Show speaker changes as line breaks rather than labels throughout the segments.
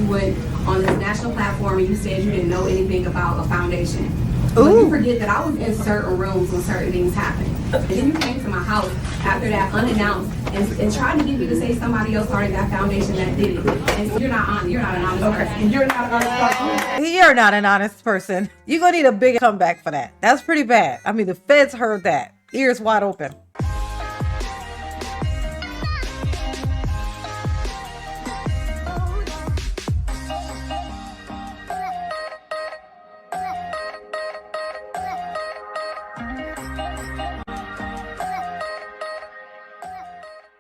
went on this national platform and you said you didn't know anything about a foundation. But you forget that I was in certain rooms when certain things happened. And then you came to my house after that unannounced and tried to get me to say somebody else started that foundation that did it. And so you're not honest. You're not an honest person. You're not an honest person.
You're not an honest person. You're going to need a big comeback for that. That's pretty bad. I mean, the feds heard that. Ears wide open.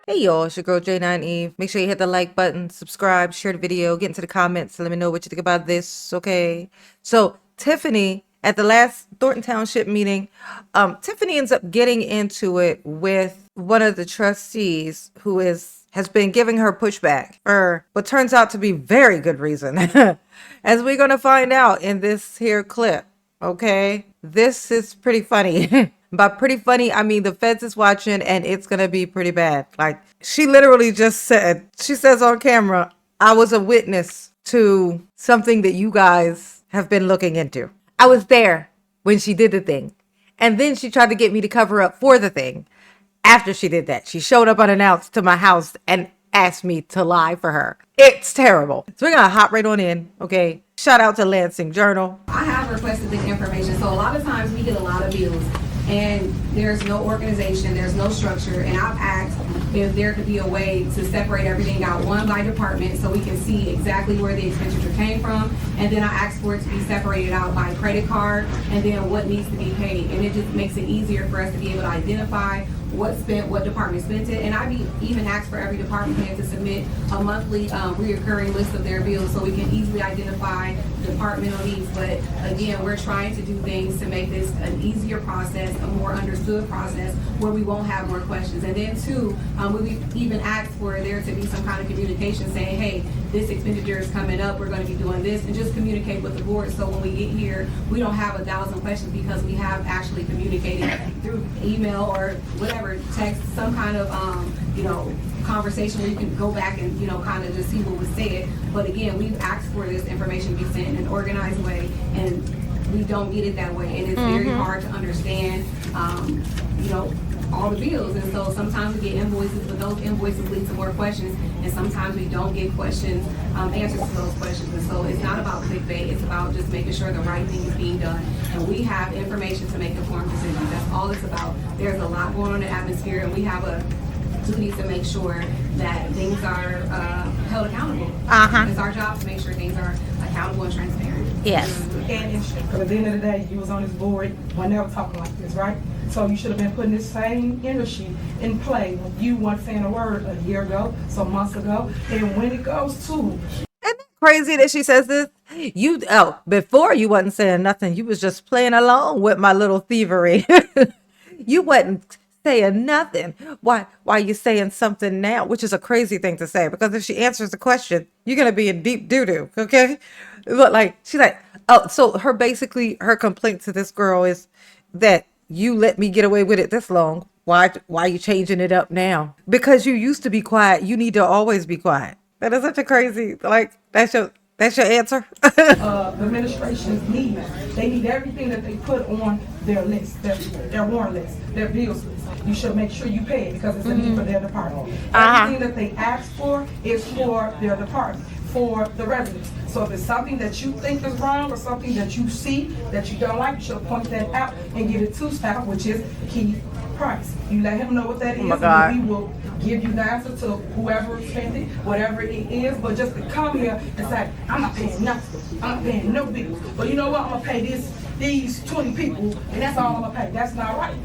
Hey y'all, it's your girl J9 Eve. Make sure you hit the like button, subscribe, share the video, get into the comments, let me know what you think about this, okay? So Tiffany, at the last Thornton Township meeting, Tiffany ends up getting into it with one of the trustees who has been giving her pushback for what turns out to be very good reason, as we're going to find out in this here clip, okay? This is pretty funny. By pretty funny, I mean the feds is watching and it's going to be pretty bad. Like, she literally just said, she says on camera, I was a witness to something that you guys have been looking into. I was there when she did the thing. And then she tried to get me to cover up for the thing. After she did that, she showed up unannounced to my house and asked me to lie for her. It's terrible. So we're going to hop right on in, okay? Shout out to Lansing Journal.
I have requested this information. So a lot of times we get a lot of bills and there's no organization, there's no structure. And I've asked if there could be a way to separate everything out one by department so we can see exactly where the expenditure came from. And then I asked for it to be separated out by credit card and then what needs to be paid. And it just makes it easier for us to be able to identify what department spent it. And I've even asked for every department head to submit a monthly reoccurring list of their bills so we can easily identify departmental needs. But again, we're trying to do things to make this an easier process, a more understood process where we won't have more questions. And then two, we even asked for there to be some kind of communication saying, hey, this expenditure is coming up, we're going to be doing this, and just communicate with the board so when we get here, we don't have 1,000 questions because we have actually communicated through email or whatever, text, some kind of, conversation where you can go back and, kind of just see what was said. But again, we've asked for this information to be sent in an organized way, and we don't get it that way. And it's very hard to understand, all the bills. And so sometimes we get invoices, but those invoices lead to more questions. And sometimes we don't get questions, answers to those questions. And so it's not about clickbait. It's about just making sure the right thing is being done. And we have information to make informed decisions. That's all it's about. There's a lot going on in the atmosphere, and we have a duty to make sure that things are held accountable. It's our job to make sure things are accountable and transparent.
Yes.
And because at the end of the day, you was on this board when they were talking like this, right? So you should have been putting this same energy in play when you weren't saying a word a year ago, some months ago. And when it goes to...
Isn't it crazy that she says this? Before you wasn't saying nothing. You was just playing along with my little thievery. You wasn't saying nothing. Why you saying something now? Which is a crazy thing to say, because if she answers the question, you're going to be in deep doo-doo, okay? But like, she's like, oh, so her complaint to this girl is that you let me get away with it this long. Why are you changing it up now? Because you used to be quiet. You need to always be quiet. That is such a crazy, like, that's your answer.
The administrations they need everything that they put on their list, their warrant list, their bills list. You should make sure you pay it because it's a need for their department. Everything that they ask for is for their department, for the residents. So if it's something that you think is wrong or something that you see that you don't like, you should point that out and give it to staff, which is Keith Price. You let him know what that is, and we will give you the answer to whoever spent it, whatever it is. But just to come here and say, I'm not paying nothing, I'm not paying no bills, but you know what, I'm gonna pay these 20 people, and that's all I'm gonna pay. That's not right.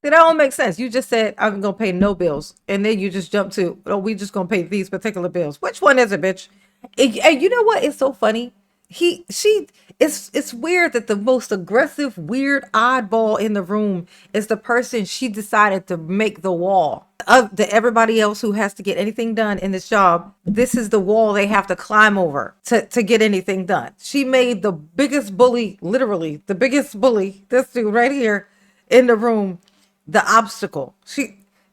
That don't make sense. You just said I'm gonna pay no bills, and then you just jump to, oh, we just gonna pay these particular bills. Which one is it, bitch? And you know what? It's so funny. It's weird that the most aggressive, weird oddball in the room is the person she decided to make the wall. To everybody else who has to get anything done in this job, this is the wall they have to climb over to get anything done. She made the biggest bully, literally the biggest bully, this dude right here in the room, the obstacle.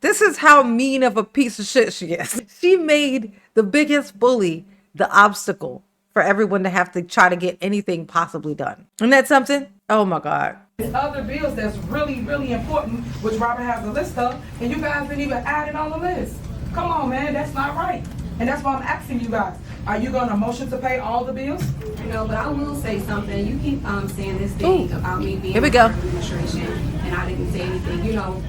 This is how mean of a piece of shit she is. She made the biggest bully the obstacle for everyone to have to try to get anything possibly done. Isn't that something? Oh my God.
There's other bills that's really, really important, which Robert has a list of, and you guys didn't even add it on the list. Come on, man, that's not right. And that's why I'm asking you guys, are you gonna motion to pay all the bills?
You know, but I will say something. You keep saying this thing about me being
Here we go.
administration, and I didn't say anything. You know,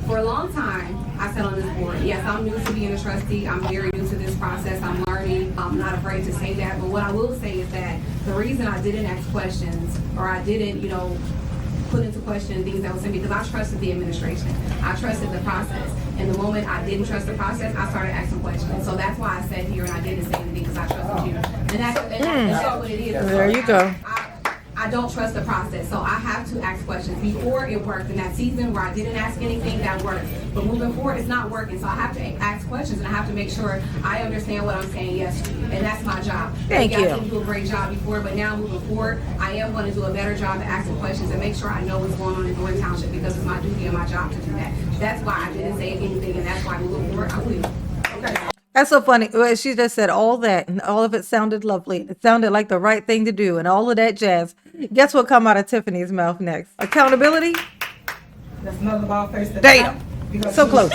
for a long time, I sat on this board. Yes, I'm new to being a trustee. I'm very new to this process. I'm learning. I'm not afraid to say that. But what I will say is that the reason I didn't ask questions, or I didn't, you know, put into question things that was in me, because I trusted the administration. I trusted the process. And the moment I didn't trust the process, I started asking questions. So that's why I sat here and I didn't say anything, because I trusted you. And that's what it is.
There you go.
I don't trust the process, so I have to ask questions. Before, it worked. In that season where I didn't ask anything, that worked. But moving forward, it's not working. So I have to ask questions, and I have to make sure I understand what I'm saying yes to. And that's my job.
Thank you.
I didn't do a great job before, but now moving forward, I am going to do a better job at asking questions and make sure I know what's going on in North Township, because it's my duty and my job to do that. That's why I didn't say anything, and that's why moving forward, I will. Okay.
That's so funny. Well, she just said all that, and all of it sounded lovely. It sounded like the right thing to do, and all of that jazz. Guess what come out of Tiffany's mouth next? Accountability?
That's another ball face.
Damn. So close.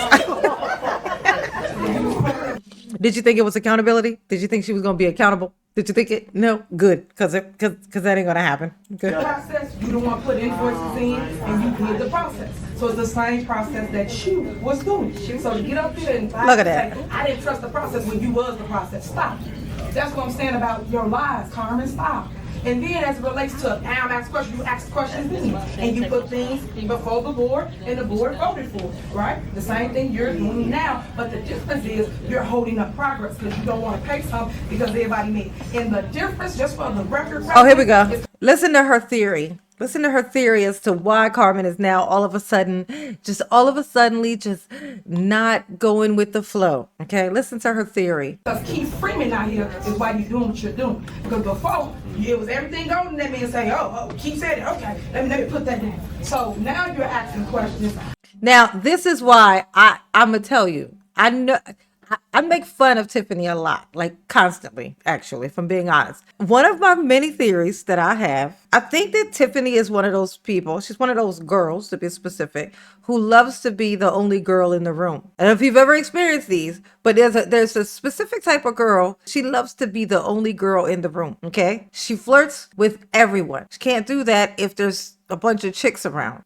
Did you think it was accountability? Did you think she was going to be accountable? Did you think it? No? Good. Because that ain't going to happen. Good.
Process, you don't want to put invoices in, and you did the process. So it's the same process that you was doing. So to get up there and
Look at that.
say, I didn't trust the process when you was the process. Stop. That's what I'm saying about your lies, Carmen. Stop. And then as it relates to now ask questions, you ask questions then. And you put things before the board, and the board voted for it, right? The same thing you're doing now, but the difference is you're holding up progress because you don't want to pay something because everybody made. And the difference, just for the record.
Oh, here we go. Listen to her theory. Listen to her theory as to why Carmen is now all of a sudden just not going with the flow. Okay, listen to her theory.
Because Keith Freeman out here is why you're doing what you're doing. Because before, it was everything going, and that man say, oh, Keith said it, okay, let me put that down. So now you're asking questions.
Now, this is why I'm going to tell you. I know I make fun of Tiffany a lot, like constantly, actually, if I'm being honest. One of my many theories that I have, I think that Tiffany is one of those people, she's one of those girls, to be specific, who loves to be the only girl in the room. I don't know if you've ever experienced these, but there's a specific type of girl, she loves to be the only girl in the room, okay? She flirts with everyone. She can't do that if there's a bunch of chicks around.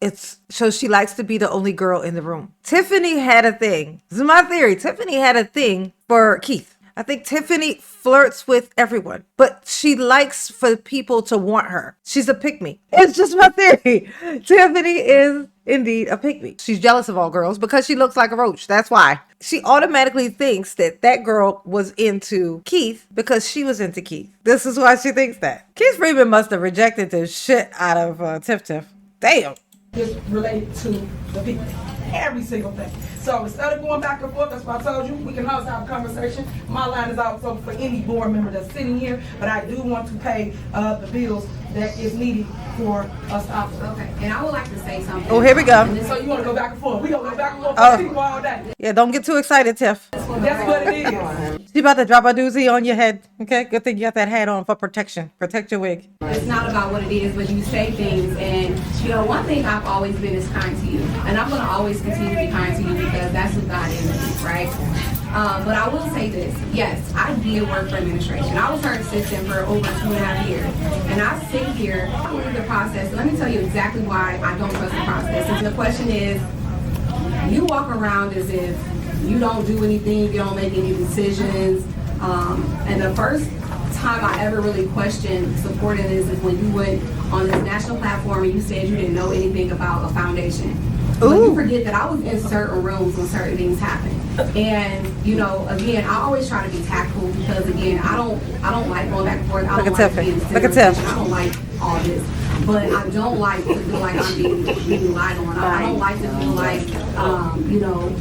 So she likes to be the only girl in the room. Tiffany had a thing. This is my theory. Tiffany had a thing for Keith. I think Tiffany flirts with everyone, but she likes for people to want her. She's a pick-me. It's just my theory. Tiffany is indeed a pick-me. She's jealous of all girls because she looks like a roach. That's why. She automatically thinks that that girl was into Keith because she was into Keith. This is why she thinks that. Keith Freeman must have rejected the shit out of Tiff Tiff. Damn.
It's related to the people. Every single thing. So instead of going back and forth, that's why I told you, we can always have a conversation. My line is always open for any board member that's sitting here, but I do want to pay the bills that is needed for us to operate.
Okay, and I would like to say something.
Oh, here we go.
So you want to go back and forth? We gonna go back and forth
Oh.
for people all day.
Yeah, don't get too excited, Tiff.
That's what it is.
She about to drop a doozy on your head. Okay, good thing you got that hat on for protection. Protect your wig.
It's not about what it is, but you say things, and you know, one thing I've always been is kind to you, and I'm gonna always continue to be kind to you because that's who God is, right? But I will say this, yes, I did work for administration. I was her assistant for over 2.5 years, and I sit here, I believe the process. Let me tell you exactly why I don't trust the process. And the question is, you walk around as if you don't do anything, you don't make any decisions, and the first time I ever really questioned supporting this is when you went on this national platform and you said you didn't know anything about a foundation. But you forget that I was in certain rooms when certain things happened. And, you know, again, I always try to be tactful because, again, I don't like going back and forth. I don't like being
Look at Tiff.
I don't like all this. But I don't like to feel like I'm being lied on. I don't like to feel like, you know,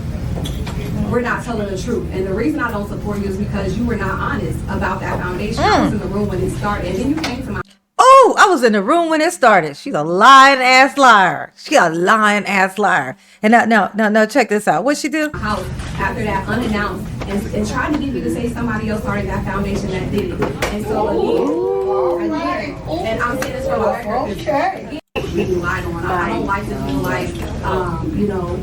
we're not telling the truth. And the reason I don't support you is because you were not honest about that foundation. I was in the room when it started. And then you came to my
Oh, I was in the room when it started. She's a lying ass liar. She a lying ass liar. And now check this out. What'd she do?
house after that unannounced and trying to get me to say somebody else started that foundation that did it. And so again, And I'm saying this for the record.
Okay.
Being lied on. I don't like to feel like, you know,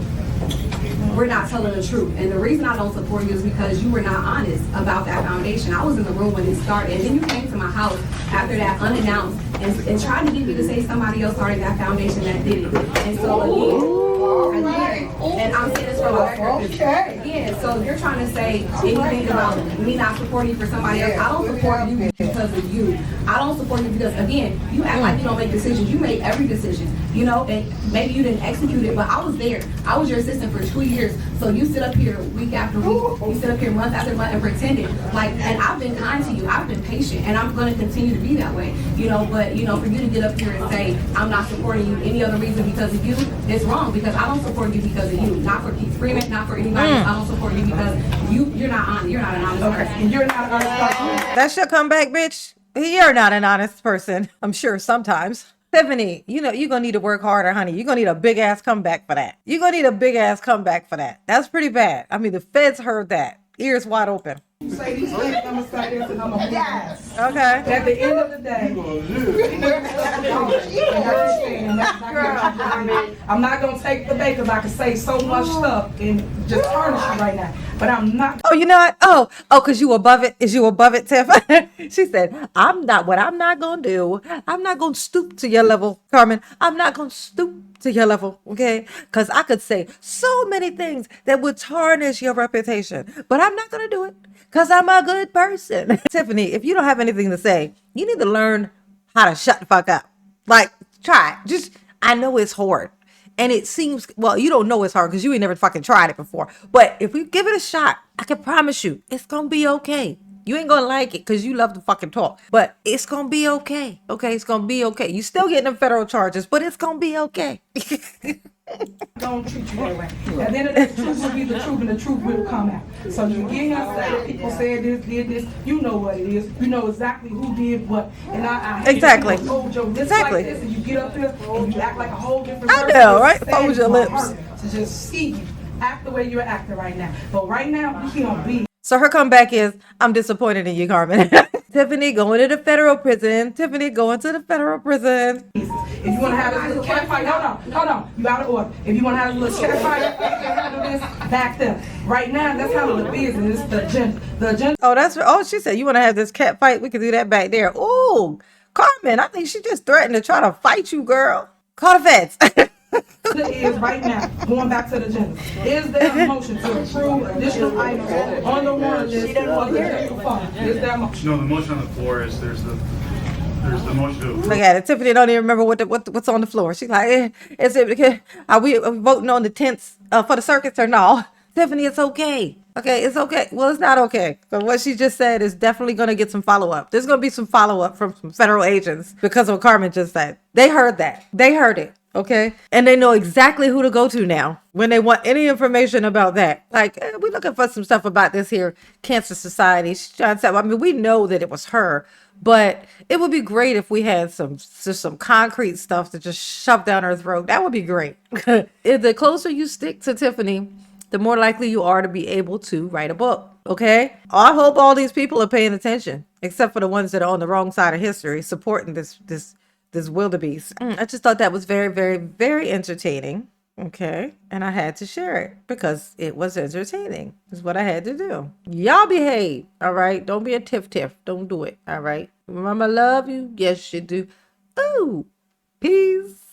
we're not telling the truth. And the reason I don't support you is because you were not honest about that foundation. I was in the room when it started, and then you came to my house after that unannounced and tried to get me to say somebody else started that foundation that did it. And so again, and I'm saying this for the record. Again, so you're trying to say anything about me not supporting you for somebody else. I don't support you because of you. I don't support you because, again, you act like you don't make decisions. You make every decision, you know, and maybe you didn't execute it, but I was there. I was your assistant for 2 years. So you sit up here week after week, you sit up here month after month and pretending like, and I've been kind to you, I've been patient, and I'm going to continue to be that way, you know, but, you know, for you to get up here and say, I'm not supporting you any other reason because of you, it's wrong, because I don't support you because of you, not for Keith Freeman, not for anybody else. I don't support you because you're not honest, you're not an honest person.
And you're not an honest person.
That's your comeback, bitch. You're not an honest person. I'm sure sometimes. Tiffany, you know, you're going to need to work harder, honey. You're going to need a big ass comeback for that. You're going to need a big ass comeback for that. That's pretty bad. I mean, the feds heard that. Ears wide open.
Say these things, I'm gonna say this, and I'm gonna yes.
Okay.
At the end of the day, I'm not gonna take the bait because I can say so much stuff and just tarnish you right now. But I'm not.
Oh, you know what? Oh, because you above it. Is you above it, Tiff? She said, I'm not going to do. I'm not going to stoop to your level, Carmen. I'm not going to stoop to your level, okay? Because I could say so many things that would tarnish your reputation. But I'm not going to do it because I'm a good person. Tiffany, if you don't have anything to say, you need to learn how to shut the fuck up. Like, try it. Just, I know it's hard. And it seems, well, you don't know it's hard because you ain't never fucking tried it before. But if we give it a shot, I can promise you, it's going to be okay. You ain't going to like it because you love to fucking talk. But it's going to be okay. Okay, it's going to be okay. You still getting them federal charges, but it's going to be okay.
Don't treat you that way. At the end of the day, the truth will be the truth, and the truth will come out. So you get here and say, people said this, did this. You know what it is. You know exactly who did what. And I
exactly.
You hold your lips
Exactly.
like this, and you get up here and you act like a whole different
I
person.
know, right?
It's
Hold your
sad
lips.
in my heart to just see you act the way you're acting right now. But right now, you can't be.
So her comeback is, I'm disappointed in you, Carmen. Tiffany going to the federal prison. Tiffany going to the federal prison.
If you want to have this little cat fight, hold on, you out of order. If you want to have a little cat fight, you can handle this, back them. Right now, that's how the business, the agenda.
Oh, she said, you want to have this cat fight? We can do that back there. Ooh, Carmen, I think she just threatened to try to fight you, girl. Call the feds.
Is right now, going back to the agenda. Is there a motion to approve additional items on the warrant list for the general fund? Is there a motion?
No, the motion on the floor is there's the motion to approve.
Look at it. Tiffany don't even remember what's on the floor. She's like, are we voting on the tents for the circuits or no? Tiffany, it's okay. Okay, it's okay. Well, it's not okay. But what she just said is definitely going to get some follow-up. There's going to be some follow-up from some federal agents because of what Carmen just said. They heard that. They heard it. Okay. And they know exactly who to go to now when they want any information about that. Like, we're looking for some stuff about this here Cancer Society. She's trying to say, I mean, we know that it was her, but it would be great if we had some concrete stuff to just shove down her throat. That would be great. If the closer you stick to Tiffany, the more likely you are to be able to write a book. Okay. I hope all these people are paying attention, except for the ones that are on the wrong side of history, supporting this wildebeest. I just thought that was very, very, very entertaining. Okay. And I had to share it because it was entertaining. Is what I had to do. Y'all behave. All right. Don't be a tiff. Don't do it. All right. Mama love you. Yes, you do. Ooh. Peace.